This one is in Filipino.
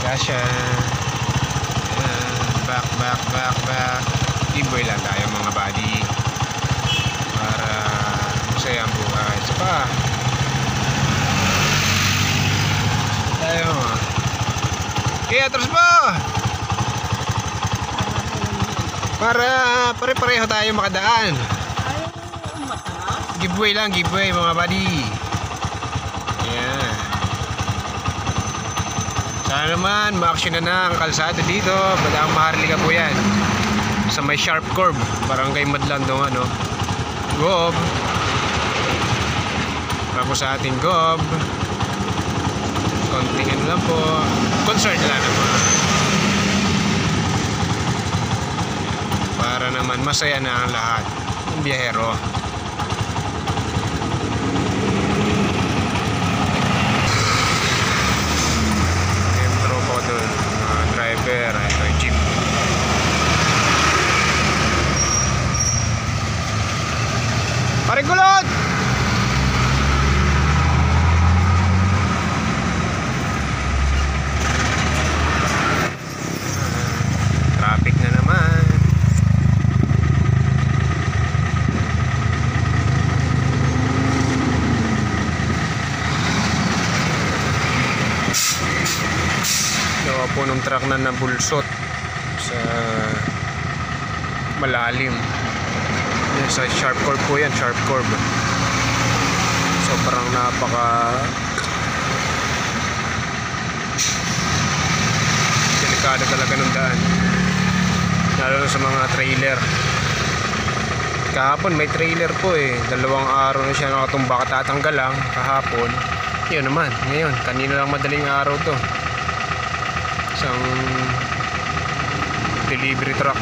Kasya. Back. Giveaway lang tayo mga buddy. Para masaya ang buhay. Isa pa. Tayo. Kaya atras mo. Para pare-pareho tayo makadaan. Giveaway lang, giveaway mga buddy. Ayan. Sana naman ma-action na ang kalsada dito. Badang Maharlika po yan. Sa may Sharp Curve, Barangay Madlan dong ano. Gob. Para po sa ating Gob. Konting ano lang po. Concern lang naman. Para naman masaya na ang lahat ng biyahero. Driver, ito yung jeep. Pare gulot! Traffic na naman. Gawa po ng truck na nabulsot sa malalim. Yan, sa Sharp Curve po yan, Sharp Curve. Sobrang napaka delikado talaga ng daan, lalo sa mga trailer. Kahapon may trailer po dalawang araw na siya nakatumba, katatanggal lang kahapon. Yun naman, ngayon, kanina lang madaling araw to. Isang delivery truck